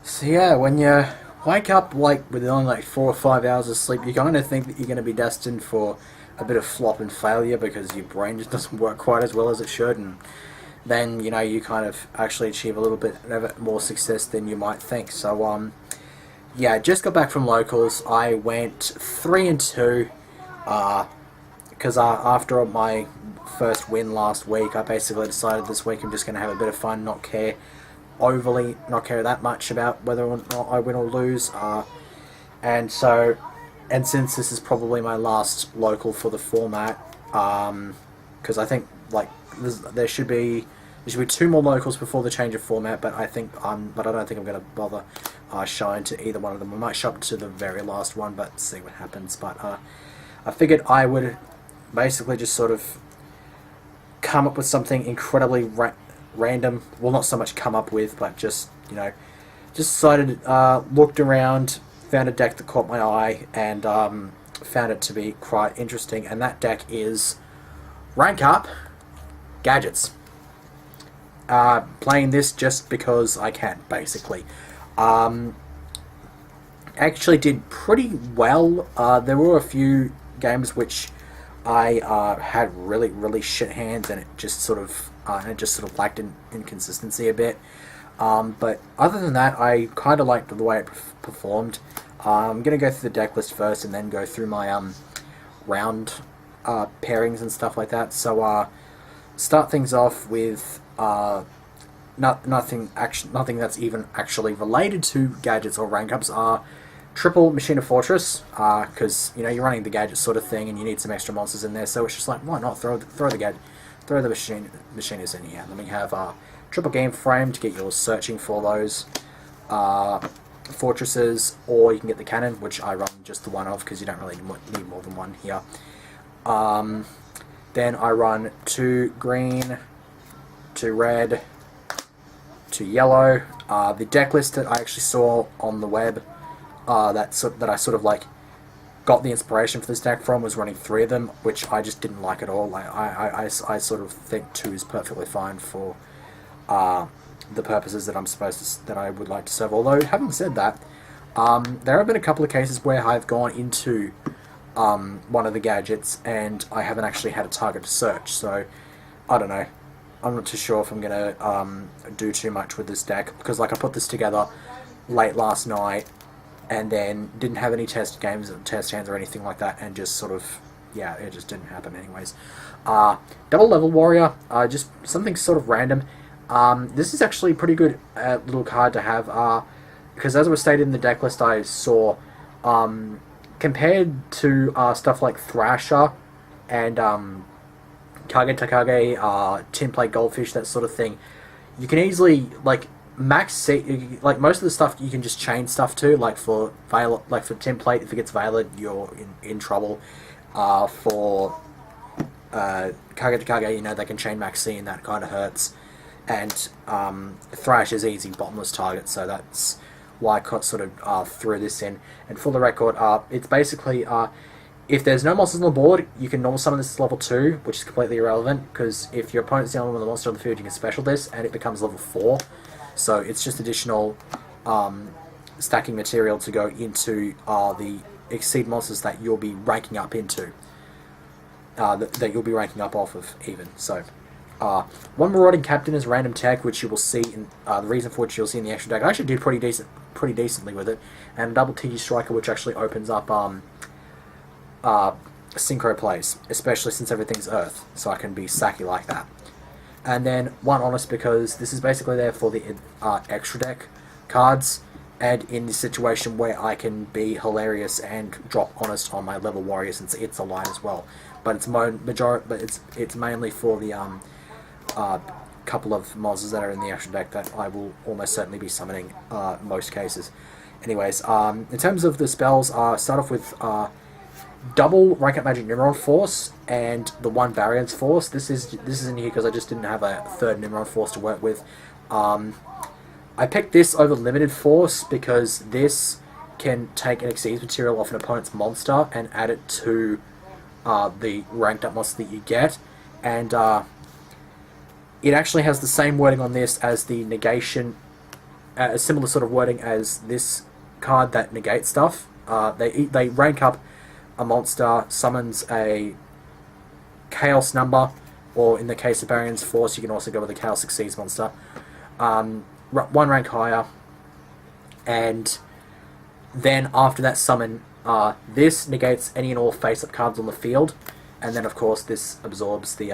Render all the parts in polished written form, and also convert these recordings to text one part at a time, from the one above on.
So yeah, when you wake up like with only like 4 or 5 hours of sleep, you kind of think that you're going to be destined for a bit of flop and failure because your brain just doesn't work quite as well as it should, and then you kind of actually achieve a little bit more success than you might think. So yeah, just got back from locals. I went 3-2, because after my first win last week, I basically decided this week I'm just going to have a bit of fun, not care that much about whether or not I win or lose. And so, and since this is probably my last local for the format, because I think like there should be two more locals before the change of format, but but I don't think I'm going to bother showing to either one of them. I might show up to the very last one, but see what happens. But I figured I would basically just sort of come up with something incredibly random. Well, not so much come up with, but just just decided, looked around, found a deck that caught my eye, and found it to be quite interesting. And that deck is Rank Up Gadgets. Playing this just because I can, basically. Actually did pretty well. There were a few games which I had really, really shit hands, and it just sort of lacked in inconsistency a bit. But other than that, I kind of liked the way it performed. I'm gonna go through the deck list first, and then go through my round pairings and stuff like that. So start things off with nothing that's even actually related to gadgets or rank ups. Triple Machina Fortress, because you're running the gadget sort of thing, and you need some extra monsters in there. So it's just like, why not throw the machines in here? Then we have triple game frame to get your searching for those fortresses, or you can get the cannon, which I run just the one of because you don't really need more than one here. Then I run 2 green, 2 red, 2 yellow. The deck list that I actually saw on the web, that I sort of like got the inspiration for this deck from, was running 3 of them, which I just didn't like at all. Like I sort of think 2 is perfectly fine for the purposes that I would like to serve. Although, having said that, there have been a couple of cases where I've gone into one of the gadgets and I haven't actually had a target to search. So I don't know. I'm not too sure if I'm gonna do too much with this deck, because like I put this together late last night and then didn't have any test hands or anything like that, and just sort of, yeah, it just didn't happen anyways. Double Level Warrior, just something sort of random. This is actually a pretty good little card to have, because as was stated in the deck list I saw, compared to stuff like Thrasher and Kage Takage, Tin Plate Goldfish, that sort of thing, you can easily, like, like most of the stuff you can just chain stuff to, like for Tin Plate, if it gets Veiler, you're in trouble. For Kage Takage, they can chain Max C, and that kind of hurts. And Thrash is easy bottomless target, so that's why I sort of threw this in. And for the record, it's basically, if there's no monsters on the board, you can normal summon this to level 2, which is completely irrelevant, because if your opponent's the only one with a monster on the field, you can special this, and it becomes level 4. So it's just additional stacking material to go into the Exceed monsters that you'll be ranking up into, that you'll be ranking up off of even. So one Marauding Captain is random tech, which you will see in the reason for which you'll see in the extra deck. I actually did pretty decently with it, and a double TG Striker, which actually opens up synchro plays, especially since everything's Earth, so I can be sacky like that. And then one Honest, because this is basically there for the extra deck cards, and in this situation where I can be hilarious and drop Honest on my level warrior, since it's a line as well. But it's mainly for the couple of monsters that are in the extra deck that I will almost certainly be summoning most cases. Anyways, in terms of the spells, start off with double Rank Up Magic Nimron Force and the 1 Variance Force. This is in here because I just didn't have a 3rd Nimron Force to work with. I picked this over Limited Force because this can take an Exceeds material off an opponent's monster and add it to the ranked up monster that you get, and it actually has the same wording on this as the negation a similar sort of wording as this card that negates stuff. They rank up a monster, summons a Chaos number, or in the case of Barion's Force, you can also go with a Chaos Succeeds monster. One rank higher, and then after that summon, this negates any and all face-up cards on the field, and then of course this absorbs the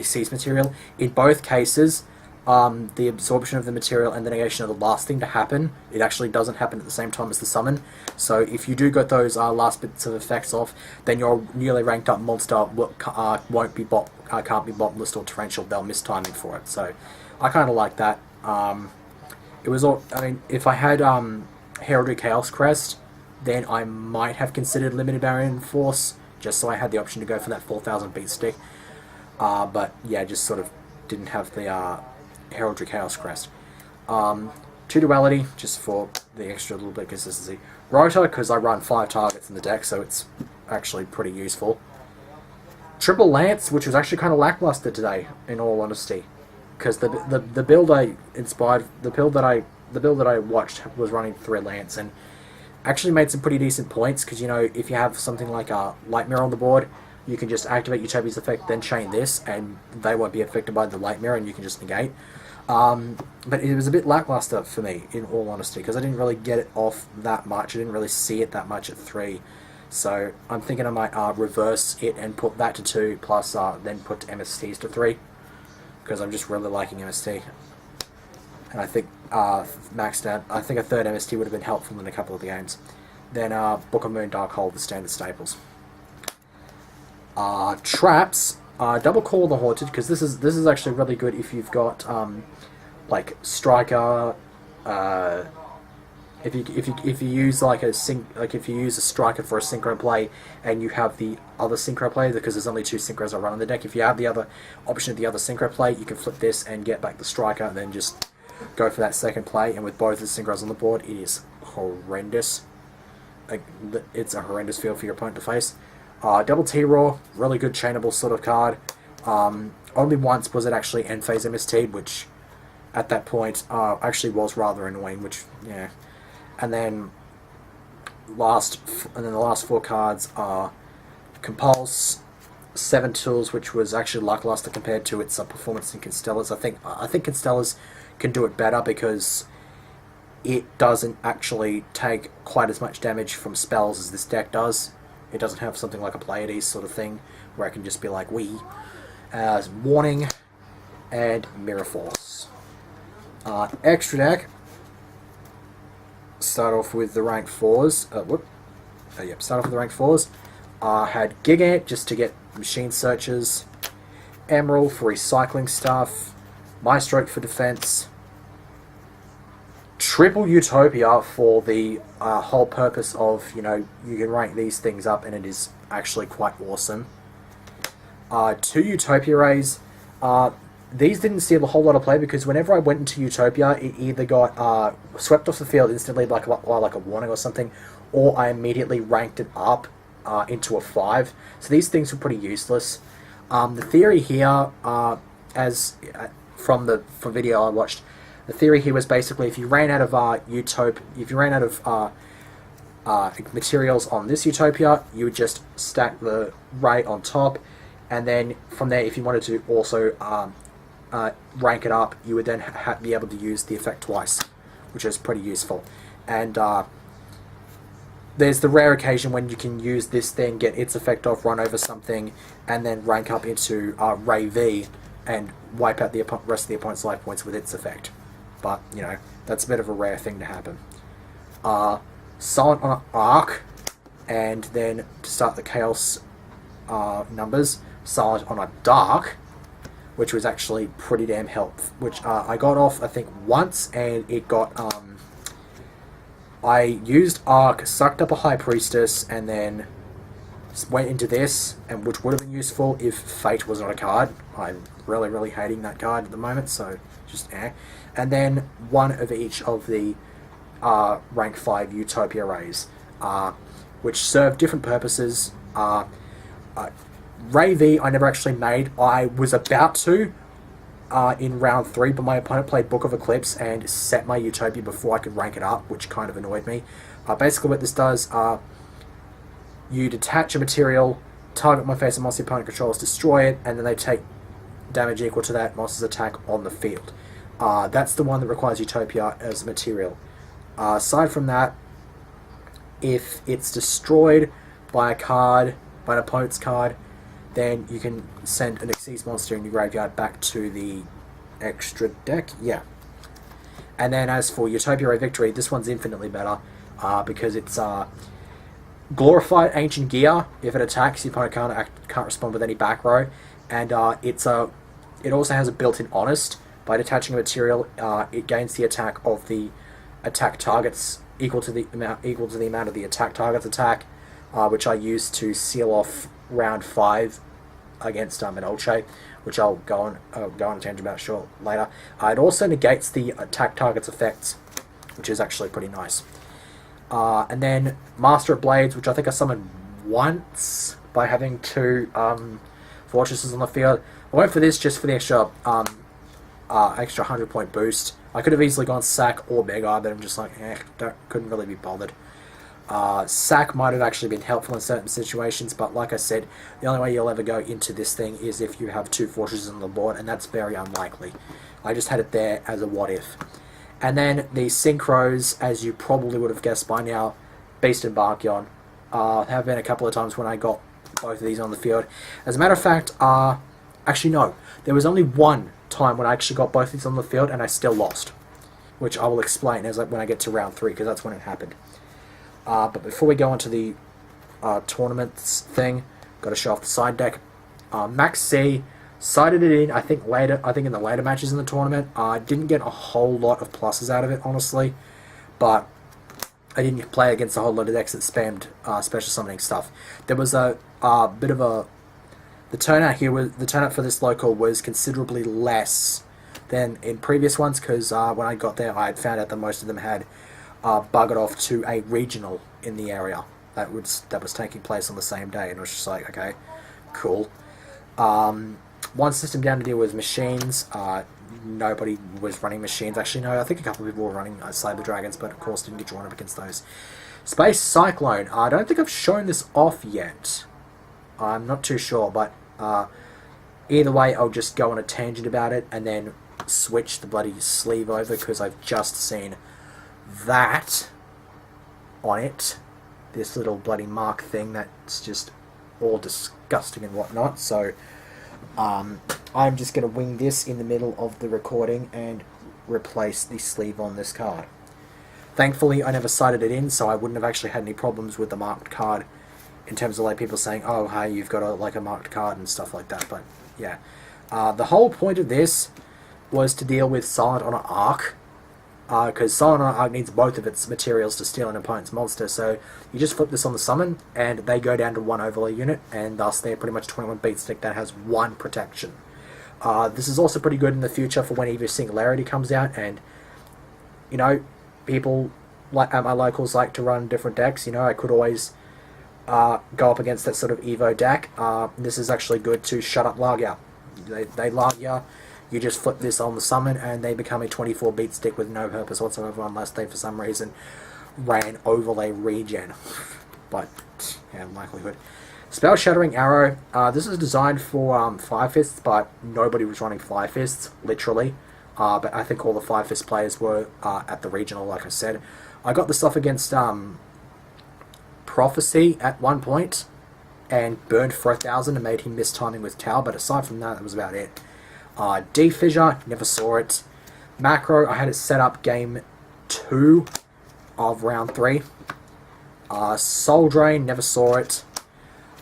Seize material. In both cases, the absorption of the material and the negation of the last thing to happen, it actually doesn't happen at the same time as the summon. So if you do get those last bits of effects off, then your newly ranked up monster can't be bottomless or torrential. They'll miss timing for it. So I kind of like that. It was all. I mean, if I had Heraldry Chaos Crest, then I might have considered Limited Barrier Force, just so I had the option to go for that 4,000 beat stick. But yeah, just sort of didn't have the Heraldry Chaos Crest. 2 Duality, just for the extra little bit of consistency. Rotor, because I run 5 targets in the deck, so it's actually pretty useful. Triple Lance, which was actually kind of lackluster today, in all honesty, because the build I inspired, the build that I watched was running 3 Lance, and actually made some pretty decent points, because, you know, if you have something like a Light Mirror on the board, you can just activate Utopia's effect, then chain this, and they won't be affected by the Light Mirror, and you can just negate. But it was a bit lackluster for me, in all honesty, because I didn't really get it off that much. I didn't really see it that much at 3. So I'm thinking I might reverse it and put that to 2, plus then put MSTs to 3, because I'm just really liking MST. And I think maxed out. I think a 3rd MST would have been helpful in a couple of the games. Then Book of Moon, Darkhold, the standard staples. Traps, double call the Haunted, because this is actually really good if you've got like Striker. If you use if you use a Striker for a synchro play, and you have the other synchro play, because there's only 2 synchros I run on the deck. If you have the other option of the other synchro play, you can flip this and get back the Striker, and then just go for that second play. And with both the synchros on the board, it is horrendous. Like, it's a horrendous field for your opponent to face. Double T-Raw, really good chainable sort of card. Only once was it actually end phase MST, which at that point actually was rather annoying. Which, yeah. And then the last 4 cards are Compulse, 7 Tools, which was actually lackluster compared to its performance in Constellas. I think Constellas can do it better, because it doesn't actually take quite as much damage from spells as this deck does. It doesn't have something like a Pleiades sort of thing, where I can just be like, as Warning and Mirror Force. Extra deck. Start off with the rank 4s. Start off with the rank 4s. Had Gigant, just to get machine searches. Emerald for recycling stuff. Maestroke for defense. Triple Utopia for the whole purpose of, you know, you can rank these things up, and it is actually quite awesome. 2 Utopia Rays. These didn't see a whole lot of play, because whenever I went into Utopia, it either got swept off the field instantly, like a warning or something, or I immediately ranked it up into a 5. So these things were pretty useless. The theory here, from video I watched, the theory here was basically, if you ran out of materials on this Utopia, you would just stack the Ray on top, and then from there, if you wanted to also rank it up, you would then be able to use the effect twice, which is pretty useful. And there's the rare occasion when you can use this thing, get its effect off, run over something, and then rank up into Ray V and wipe out the rest of the opponent's life points with its effect. But, you know, that's a bit of a rare thing to happen. Silent on an Arc, and then to start the Chaos numbers, Silent on a Dark, which was actually pretty damn helpful. Which I got off, I think, once, and it got... I used Arc, sucked up a High Priestess, and then went into this, and which would have been useful if Fate was not a card. I'm really, really hating that card at the moment, so just And then one of each of the rank 5 Utopia Rays, which serve different purposes. Ray V I never actually made. I was about to, in round 3, but my opponent played Book of Eclipse and set my Utopia before I could rank it up, which kind of annoyed me. Basically what this does, you detach a material, target my face and monster opponent controls, destroy it, and then they take damage equal to that monster's attack on the field. That's the one that requires Utopia as material. Aside from that, if it's destroyed by a card, by an opponent's card, then you can send an Xyz monster in your graveyard back to the extra deck. Yeah. And then as for Utopia Ray Victory, this one's infinitely better because it's glorified Ancient Gear. If it attacks, your opponent can't respond with any back row. And it also has a built-in Honest. By detaching a material, it gains the attack of the attack targets equal to the amount of the attack target's attack, which I use to seal off round 5 against Madolche, which I'll go on a tangent about later. It also negates the attack target's effects, which is actually pretty nice. And then Master of Blades, which I think I summoned once by having 2 fortresses on the field. I went for this just for the extra 100-point boost. I could have easily gone Sack or Mega, but I'm just like, couldn't really be bothered. Sack might have actually been helpful in certain situations, but like I said, the only way you'll ever go into this thing is if you have 2 fortresses on the board, and that's very unlikely. I just had it there as a what if. And then the Synchros, as you probably would have guessed by now, Beast and Barkion. Have been a couple of times when I got both of these on the field. As a matter of fact, actually no, there was only one time when I actually got both of these on the field and I still lost, which I will explain when I get to round 3, because that's when it happened. But before we go on to the tournaments thing, got to show off the side deck. Max C sided it in, I think in the later matches in the tournament. Didn't get a whole lot of pluses out of it, honestly, but I didn't play against a whole lot of decks that spammed special summoning stuff. There was a bit of the turnout for this local was considerably less than in previous ones, because when I got there, I had found out that most of them had buggered off to a regional in the area that was taking place on the same day, and it was just like, okay, cool. One system down to deal with machines. Nobody was running machines. Actually, no, I think a couple of people were running Saber Dragons, but of course didn't get drawn up against those. Space Cyclone. I don't think I've shown this off yet. I'm not too sure, but either way, I'll just go on a tangent about it and then switch the bloody sleeve over, because I've just seen that on it. This little bloody mark thing that's just all disgusting and whatnot. So I'm just going to wing this in the middle of the recording and replace the sleeve on this card. Thankfully, I never sighted it in, so I wouldn't have actually had any problems with the marked card in terms of like people saying, oh, hey, you've got a marked card and stuff like that. But yeah, the whole point of this was to deal with Silent on an Arc, because Silent on an Arc needs both of its materials to steal an opponent's monster. So you just flip this on the summon, and they go down to 1 overlay unit, and thus they're pretty much 21 beat stick that has 1 protection. This is also pretty good in the future for when Evo Singularity comes out, and you know, people like at my locals like to run different decks. You know, I could always go up against that sort of Evo deck. This is actually good to shut up Largia. They Largia, you just flip this on the summon and they become a 24 beat stick with no purpose whatsoever, unless they for some reason ran overlay regen. But yeah, likelihood. Spell Shattering Arrow. This is designed for Fire Fists, but nobody was running Fire Fists, literally. But I think all the Fire Fist players were at the regional, like I said. I got this off against Prophecy at one point and burned for 1,000 and made him miss timing with Tau, but aside from that, that was about it. D-Fissure, never saw it. Macro, I had it set up game 2 of round 3. Soul Drain, never saw it.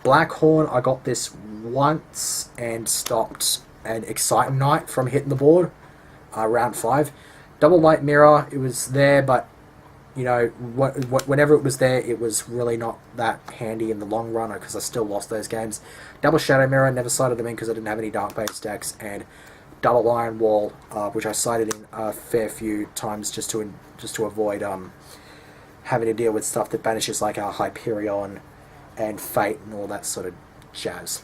Blackhorn, I got this once and stopped an Excite Knight from hitting the board, round 5. Double Light Mirror, it was there, but you know, whenever it was there, it was really not that handy in the long run, because I still lost those games. Double Shadow Mirror, never cited them in because I didn't have any Dark-based decks, and Double Iron Wall, which I cited in a fair few times just to avoid having to deal with stuff that banishes like our Hyperion and Fate and all that sort of jazz.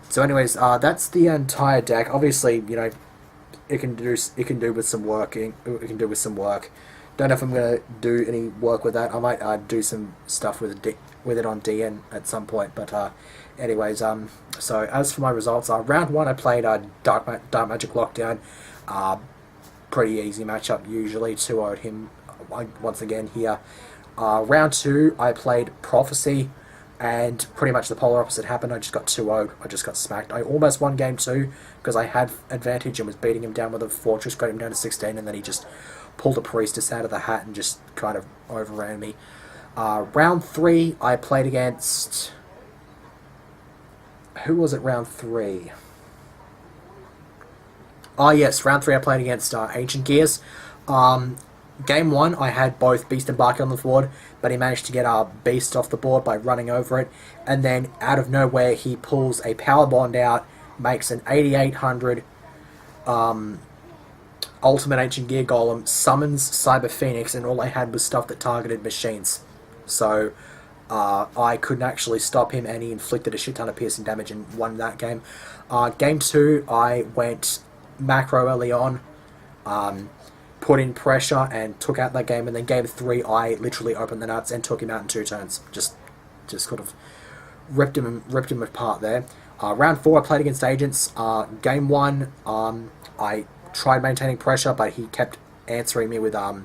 So anyways, that's the entire deck. Obviously, you know, do with some working. It can do with some work. Don't know if I'm gonna do any work with that. I might do some stuff with it on DN at some point. But anyways, so as for my results, round one I played Dark Magic Lockdown. Pretty easy matchup usually. 2-0'd him once again here. Round two I played Prophecy, and pretty much the polar opposite happened. I just got 2-0'd. I just got smacked. I almost won game two because I had advantage and was beating him down with a Fortress, got him down to 16, and then he just pulled a Priestess out of the hat and just kind of overran me. Round three, I played against... Who was it round three? Oh yes, round three I played against Ancient Gears. Game one, I had both Beast and Barky on the board, but he managed to get Beast off the board by running over it, and then out of nowhere he pulls a Power Bond out, makes an 8800 Ultimate Ancient Gear Golem, summons Cyber Phoenix, and all I had was stuff that targeted machines. So I couldn't actually stop him, and he inflicted a shit ton of piercing damage and won that game. Game two, I went macro early on, put in pressure and took out that game, and then game three I literally opened the nuts and took him out in 2 turns. Just sort of ripped him apart there. Round four I played against Agents. Game one I tried maintaining pressure, but he kept answering me with Herald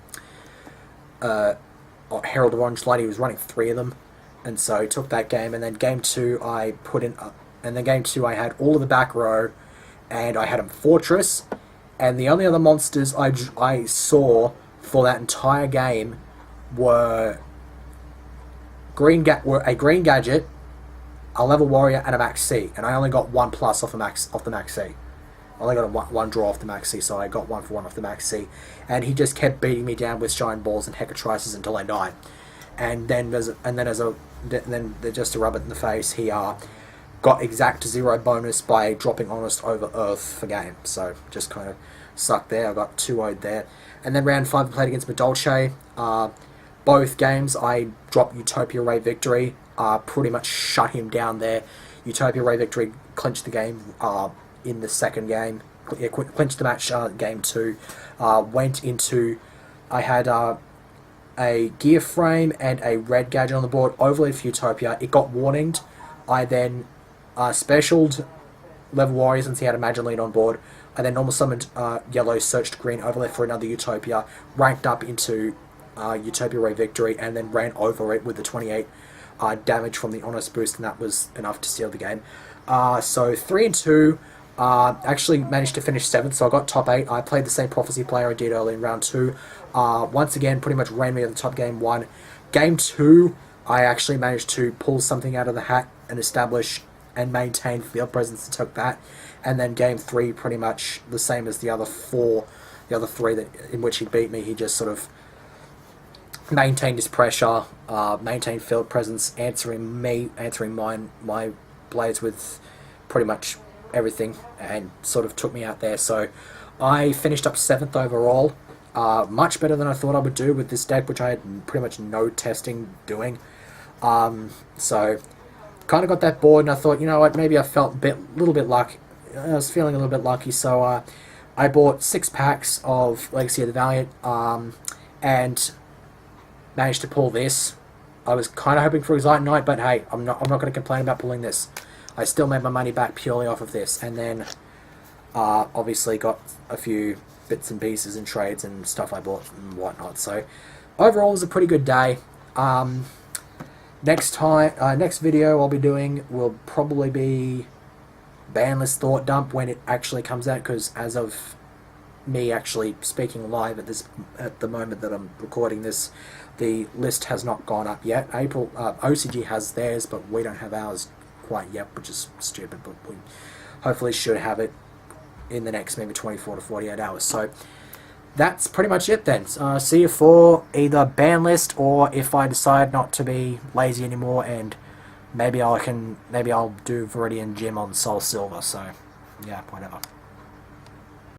of Orange Light. He was running 3 of them, and so he took that game. And then game two I put in, and then game two I had all of the back row, and I had him Fortress, and the only other monsters I saw for that entire game were a Green Gadget, a Level Warrior, and a Max C, and I only got 1+ off the Max C. I only got one draw off the Max C, so I got 1 for 1 off the Max C, and he just kept beating me down with Shine Balls and Hecatrices until I died. And then just to rub it in the face, he got exact 0 bonus by dropping Honest over Earth for game. So just kind of sucked there. I got 2-0'd there. And then round 5 I played against Madolche. Both games I dropped Utopia Ray Victory. Pretty much shut him down there. Utopia Ray Victory clinched the game in the second game. Yeah, clinched the match game 2. Went into... I had a Gear Frame and a Red Gadget on the board. Overlaid for Utopia. It got warninged. I then specialed Level Warrior since he had a Imagine Lead on board. I then normal summoned yellow, searched green, overlay for another Utopia, ranked up into Utopia Ray Victory, and then ran over it with the 28 damage from the Honest Boost, and that was enough to seal the game. So 3 and 2, actually managed to finish 7th, so I got top 8. I played the same Prophecy player I did early in round 2. Once again, pretty much ran me at the top game 1. Game 2, I actually managed to pull something out of the hat and establish and maintain field presence and took that. And then game 3, pretty much the same as the other 3 that in which he beat me. He just sort of maintained his pressure, maintained field presence, answering my blades with pretty much everything, and sort of took me out there. So I finished up 7th overall. Much better than I thought I would do with this deck, which I had pretty much no testing doing. So kind of got that board, and I thought, you know what, maybe I felt a little bit lucky. I was feeling a little bit lucky, so I bought 6 packs of Legacy of the Valiant, and managed to pull this. I was kind of hoping for Exite Knight, but hey, I'm not going to complain about pulling this. I still made my money back purely off of this, and then obviously got a few bits and pieces and trades and stuff I bought and whatnot. So overall, it was a pretty good day. Next video I'll be doing will probably be Banlist Thought Dump when it actually comes out, because as of me actually speaking live at the moment that I'm recording this, the list has not gone up yet. OCG has theirs, but we don't have ours quite yet, which is stupid, but we hopefully should have it in the next maybe 24 to 48 hours. So that's pretty much it then. See you for either ban list, or if I decide not to be lazy anymore, and maybe I'll do Viridian Gym on Soul Silver. So yeah, whatever.